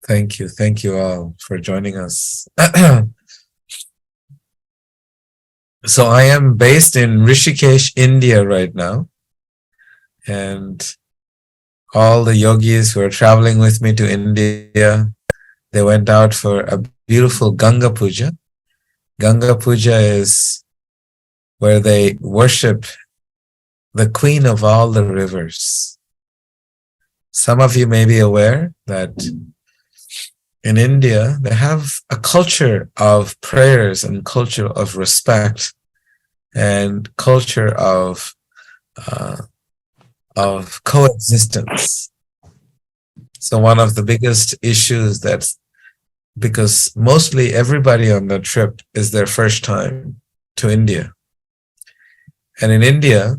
Thank you. Thank you all for joining us. So I am based in Rishikesh, India right now, and all the yogis who are traveling with me to India, they went out for a beautiful Ganga Puja. Ganga Puja is where they worship the queen of all the rivers. Some of you may be aware that in India, they have a culture of prayers and culture of respect and culture uh, of coexistence. So one of the biggest issues that's because mostly everybody on the trip is their first time to India. And in India,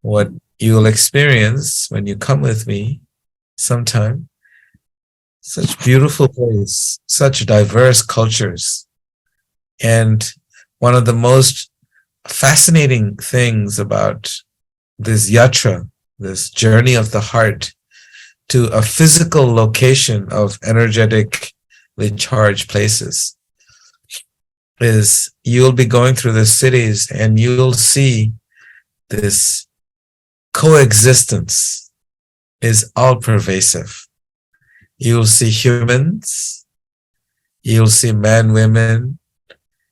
what you will experience when you come with me sometime, such beautiful place, such diverse cultures. And one of the most fascinating things about this yatra, this journey of the heart to a physical location of energetically charged places, is you'll be going through the cities and you'll see this coexistence is all pervasive. You'll see humans, you'll see men, women,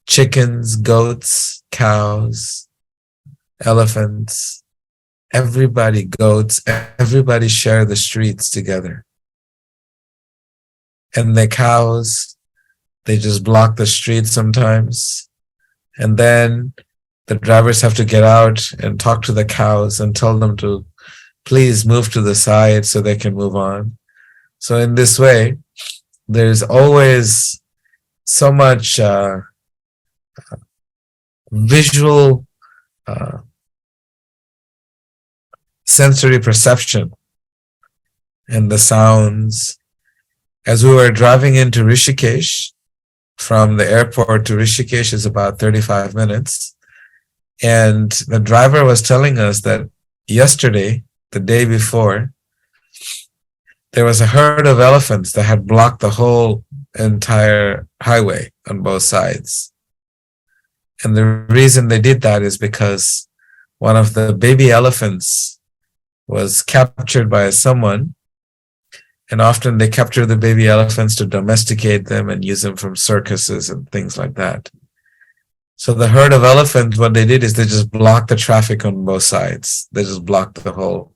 chickens, goats, cows, elephants, everybody, goats, everybody share the streets together. And the cows, they just block the street sometimes. And then the drivers have to get out and talk to the cows and tell them to please move to the side so they can move on. So in this way, there's always so much visual sensory perception and the sounds. As we were driving into Rishikesh, from the airport to Rishikesh is about 35 minutes. And the driver was telling us that yesterday, the day before, there was a herd of elephants that had blocked the whole entire highway on both sides. And the reason they did that is because one of the baby elephants was captured by someone, and often they capture the baby elephants to domesticate them and use them from circuses and things like that. So the herd of elephants, what they did is they just blocked the traffic on both sides. They just blocked the whole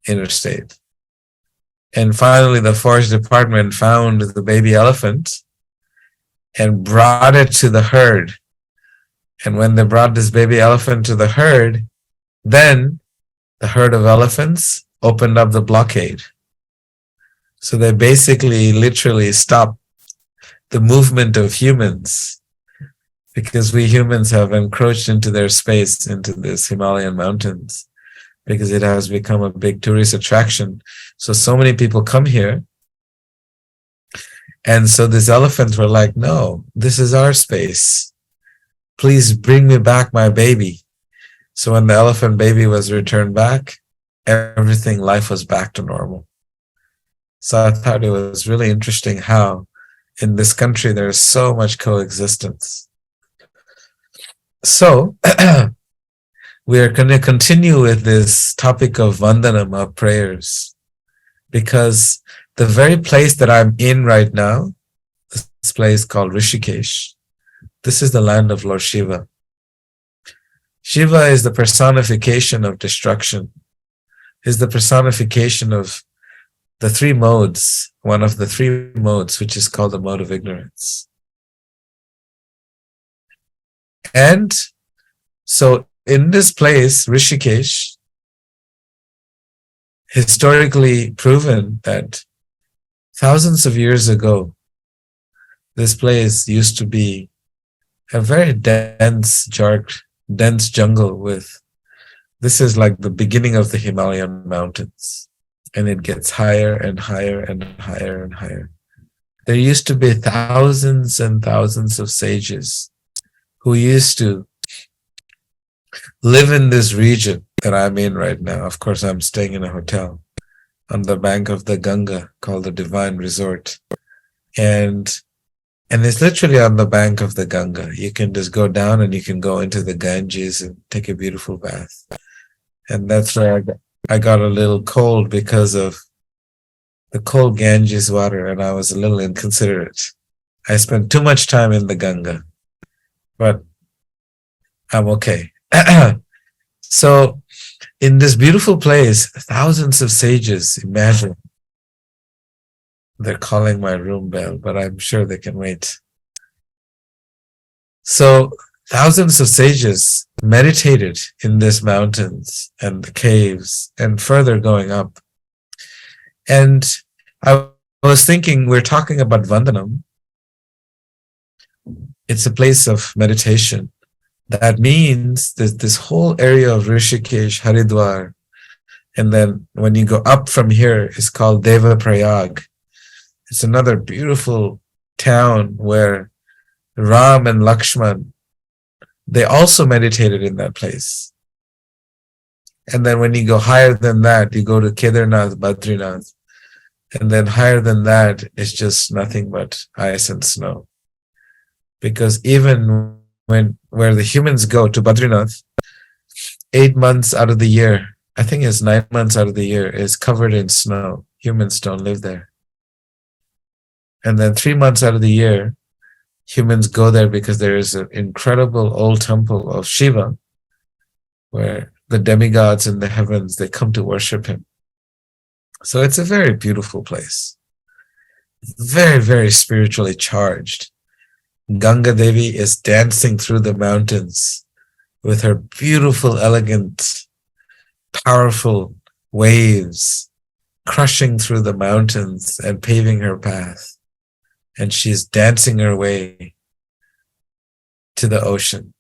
interstate. And finally, the forest department found the baby elephant and brought it to the herd. And when they brought this baby elephant to the herd, then the herd of elephants opened up the blockade. So they basically literally stopped the movement of humans, because we humans have encroached into their space, into this Himalayan mountains, because it has become a big tourist attraction. So many people come here. And so these elephants were like, no, this is our space. Please bring me back my baby. So when the elephant baby was returned back, everything, life was back to normal. So I thought it was really interesting how in this country there's so much coexistence. So we are going to continue with this topic of Vandanam, of prayers, because the very place that I'm in right now, this place called Rishikesh, this is the land of Lord Shiva. Shiva is the personification of destruction, is the personification of the three modes, one of the three modes, which is called the mode of ignorance. And so in this place, Rishikesh, historically proven that thousands of years ago, this place used to be a very dense jungle with, this is like the beginning of the Himalayan mountains. And it gets higher and higher and higher and higher. There used to be thousands and thousands of sages who used to live in this region that I'm in right now. Of course, I'm staying in a hotel on the bank of the Ganga called the Divine Resort. And it's literally on the bank of the Ganga. You can just go down and you can go into the Ganges and take a beautiful bath. And that's where I got a little cold because of the cold Ganges water, and I was a little inconsiderate. I spent too much time in the Ganga, but I'm okay. So, in this beautiful place, thousands of sages, imagine, they're calling my room bell, but I'm sure they can wait. So, thousands of sages meditated in these mountains and the caves and further going up. And I was thinking, we're talking about Vandanam. It's a place of meditation. That means that this whole area of Rishikesh, Haridwar, and then when you go up from here, it's called Deva Prayag. It's another beautiful town where Ram and Lakshman, they also meditated in that place. And then when you go higher than that, you go to Kedarnath, Badrinath. And then higher than that is just nothing but ice and snow. Because even where the humans go to Badrinath, 8 months out of the year, I think it's 9 months out of the year, is covered in snow. Humans don't live there. And then 3 months out of the year, humans go there because there is an incredible old temple of Shiva, where the demigods in the heavens, they come to worship him. So it's a very beautiful place. Very, very spiritually charged. Ganga Devi is dancing through the mountains with her beautiful, elegant, powerful waves, crushing through the mountains and paving her path. And she's dancing her way to the ocean.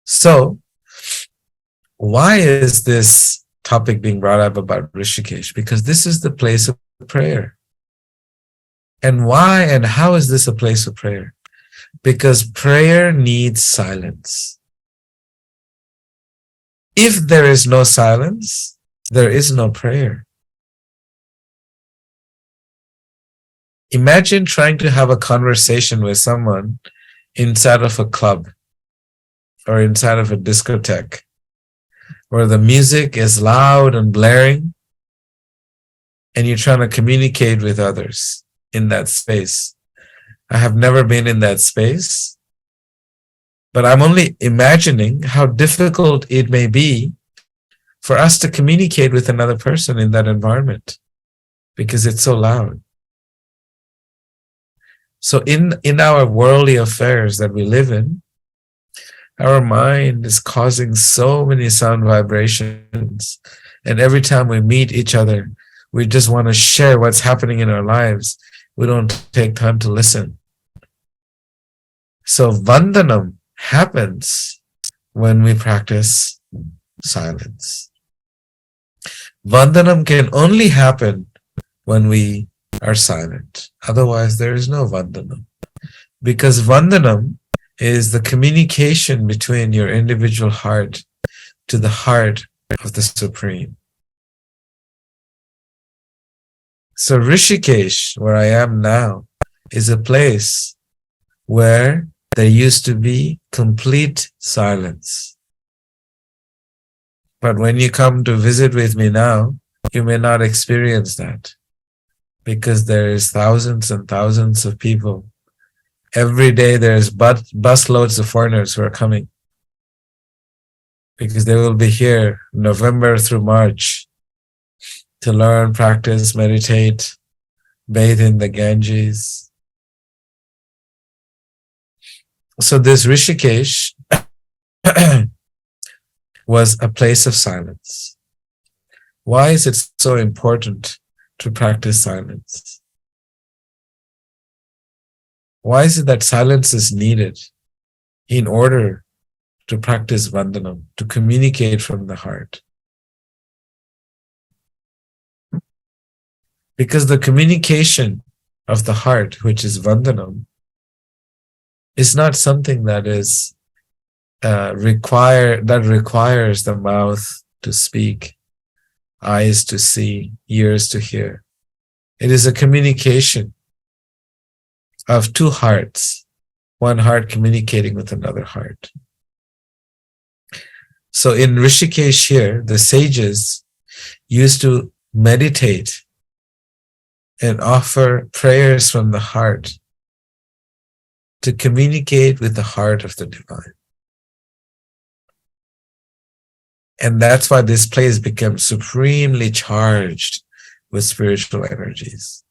So, why is this topic being brought up about Rishikesh? Because this is the place of prayer. And why and how is this a place of prayer? Because prayer needs silence. If there is no silence, there is no prayer. Imagine trying to have a conversation with someone inside of a club or inside of a discotheque where the music is loud and blaring and you're trying to communicate with others in that space. I have never been in that space, but I'm only imagining how difficult it may be for us to communicate with another person in that environment because it's so loud. So in our worldly affairs that we live in, our mind is causing so many sound vibrations. And every time we meet each other, we just want to share what's happening in our lives. We don't take time to listen. So Vandanam happens when we practice silence. Vandanam can only happen when we are silent. Otherwise, there is no Vandanam. Because Vandanam is the communication between your individual heart to the heart of the Supreme. So Rishikesh, where I am now, is a place where there used to be complete silence. But when you come to visit with me now, you may not experience that because there is thousands and thousands of people. Every day there's bus loads of foreigners who are coming because they will be here November through March to learn, practice, meditate, bathe in the Ganges. So this Rishikesh was a place of silence. Why is it so important to practice silence? Why is it that silence is needed in order to practice Vandanam, to communicate from the heart? Because the communication of the heart, which is Vandanam, is not something that is requires the mouth to speak, eyes to see, ears to hear. It is a communication of two hearts, one heart communicating with another heart. So in Rishikesh here, the sages used to meditate and offer prayers from the heart to communicate with the heart of the divine. And that's why this place became supremely charged with spiritual energies.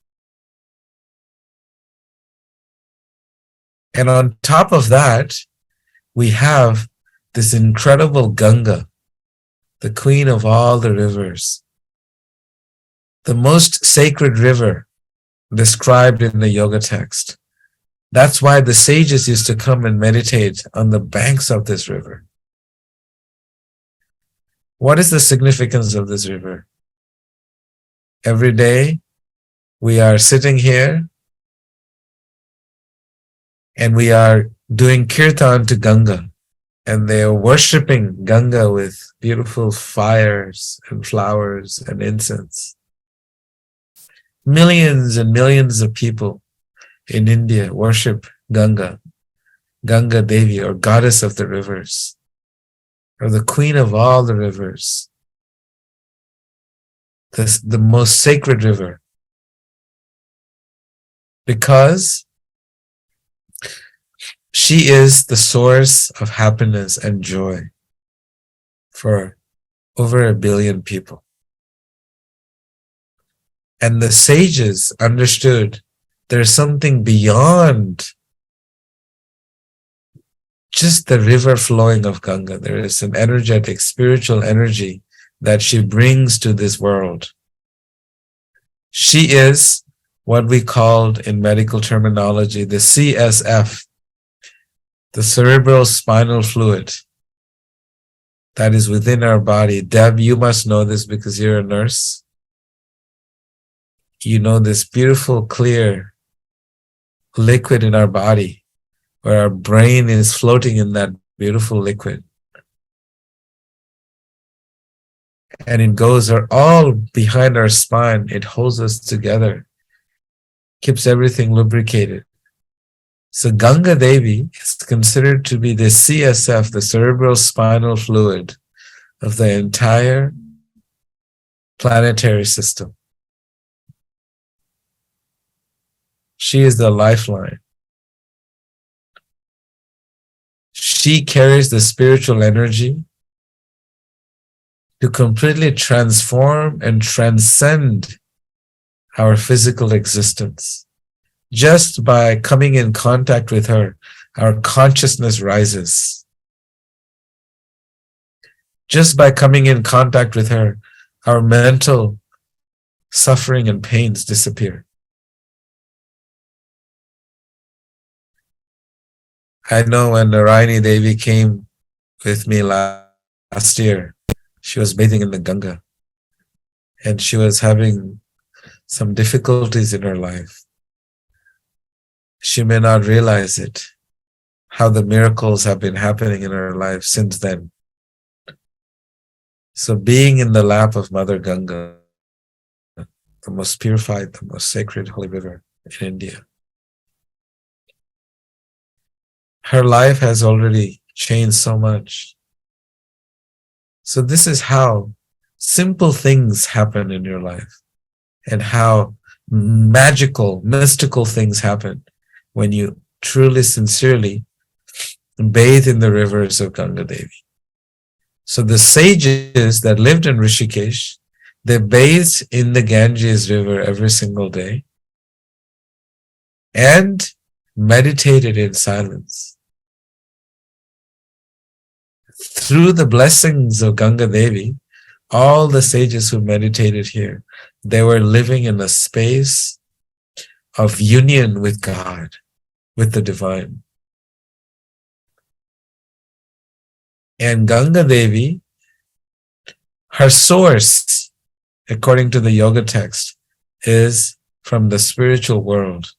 And on top of that, we have this incredible Ganga, the queen of all the rivers, the most sacred river described in the yoga text. That's why the sages used to come and meditate on the banks of this river. What is the significance of this river? Every day we are sitting here and we are doing kirtan to Ganga, and they are worshipping Ganga with beautiful fires and flowers and incense. Millions and millions of people in India worship Ganga, Ganga Devi, or goddess of the rivers, or the queen of all the rivers, the most sacred river, because she is the source of happiness and joy for over 1 billion people. And the sages understood there's something beyond just the river flowing of Ganga. There is an energetic, spiritual energy that she brings to this world. She is what we called in medical terminology the CSF, the cerebral spinal fluid that is within our body. Deb, you must know this because you're a nurse. You know this beautiful, clear liquid in our body where our brain is floating in that beautiful liquid. And it goes all behind our spine. It holds us together, keeps everything lubricated. So Ganga Devi is considered to be the CSF, the cerebral spinal fluid of the entire planetary system. She is the lifeline. She carries the spiritual energy to completely transform and transcend our physical existence. Just by coming in contact with her, our consciousness rises. Just by coming in contact with her, our mental suffering and pains disappear. I know when Narayani Devi came with me last year, she was bathing in the Ganga and she was having some difficulties in her life. She may not realize it, how the miracles have been happening in her life since then. So being in the lap of Mother Ganga, the most purified, the most sacred holy river in India, her life has already changed so much. So this is how simple things happen in your life and how magical, mystical things happen when you truly, sincerely bathe in the rivers of Ganga Devi. So the sages that lived in Rishikesh, they bathed in the Ganges River every single day and meditated in silence. Through the blessings of Ganga Devi, all the sages who meditated here, they were living in a space of union with God, with the divine. And Ganga Devi, her source, according to the yoga text, is from the spiritual world.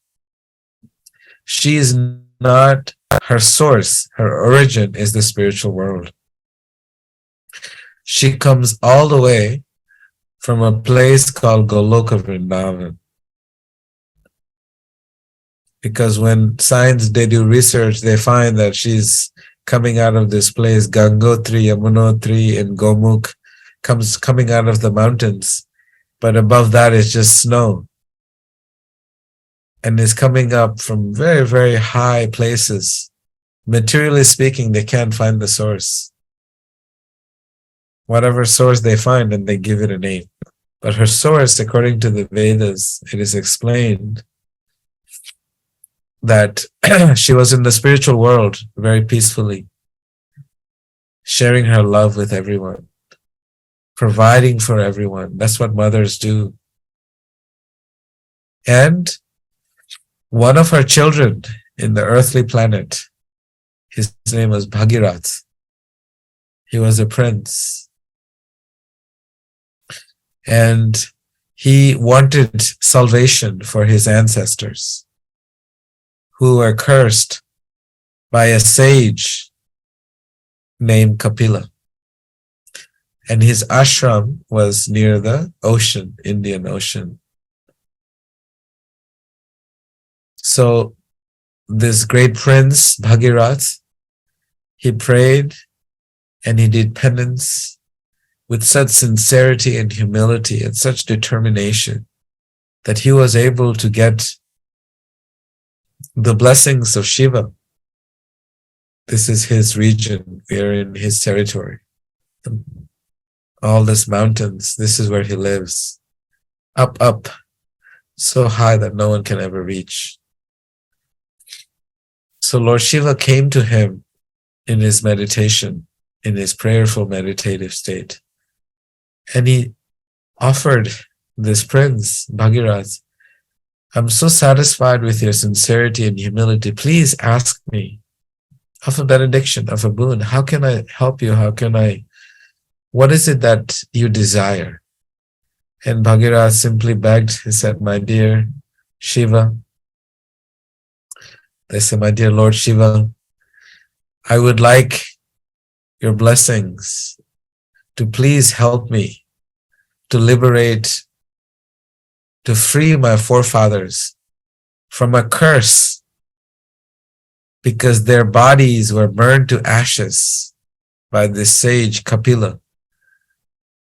She is not her source, her origin is the spiritual world. She comes all the way from a place called Goloka Vrindavan. Because when science, they do research, they find that she's coming out of this place, Gangotri, Yamunotri, and Gomukh, coming out of the mountains. But above that is just snow. And is coming up from very, very high places. Materially speaking, they can't find the source. Whatever source they find, and they give it a name. But her source, according to the Vedas, it is explained that she was in the spiritual world very peacefully, sharing her love with everyone, providing for everyone. That's what mothers do. And one of her children in the earthly planet, his name was Bhagirath. He was a prince. And he wanted salvation for his ancestors who were cursed by a sage named Kapila. And his ashram was near the ocean, Indian Ocean. So this great prince, Bhagirath, he prayed and he did penance with such sincerity and humility and such determination that he was able to get the blessings of Shiva. This is his region. We are in his territory. All these mountains, this is where he lives. Up, up, so high that no one can ever reach. So Lord Shiva came to him in his meditation, in his prayerful meditative state. And he offered this prince, Bhagirath, I'm so satisfied with your sincerity and humility. Please ask me of a benediction, of a boon. How can I help you? What is it that you desire? And Bhagirath simply begged. He said, my dear Shiva, they said, my dear Lord Shiva, I would like your blessings to please help me to liberate, to free my forefathers from a curse because their bodies were burned to ashes by this sage Kapila.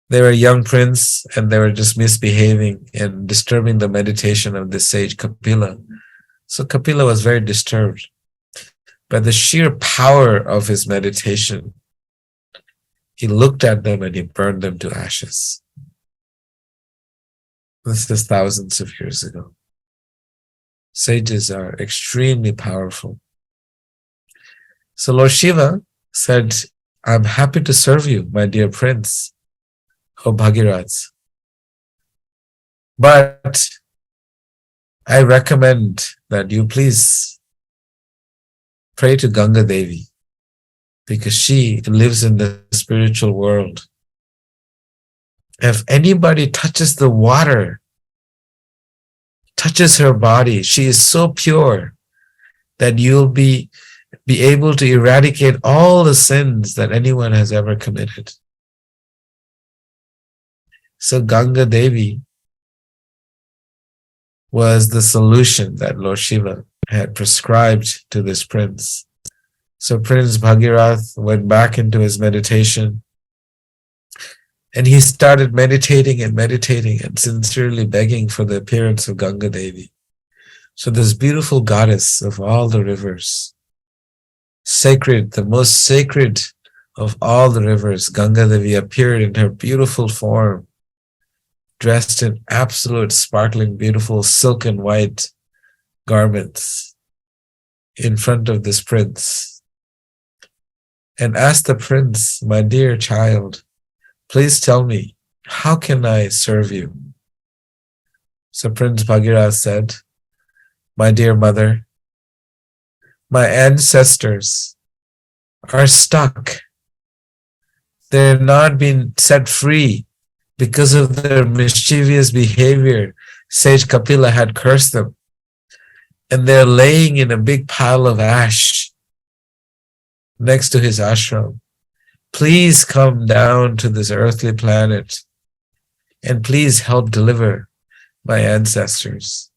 They were a young prince and they were just misbehaving and disturbing the meditation of this sage Kapila. So Kapila was very disturbed by the sheer power of his meditation. He looked at them and he burned them to ashes. This is thousands of years ago. Sages are extremely powerful. So Lord Shiva said, I'm happy to serve you, my dear prince, O Bhagirath. But I recommend that you please pray to Ganga Devi because she lives in the spiritual world. If anybody touches the water, touches her body, she is so pure that you'll be able to eradicate all the sins that anyone has ever committed. So Ganga Devi was the solution that Lord Shiva had prescribed to this prince. So Prince Bhagirath went back into his meditation and he started meditating and sincerely begging for the appearance of Ganga Devi. So this beautiful goddess of all the rivers, sacred, the most sacred of all the rivers, Ganga Devi appeared in her beautiful form, dressed in absolute sparkling, beautiful silken white garments in front of this prince and asked the prince, my dear child, please tell me, how can I serve you? So Prince Bhagirath said, my dear mother, my ancestors are stuck. They're not being set free because of their mischievous behavior. Sage Kapila had cursed them. And they're laying in a big pile of ash next to his ashram. Please come down to this earthly planet and please help deliver my ancestors.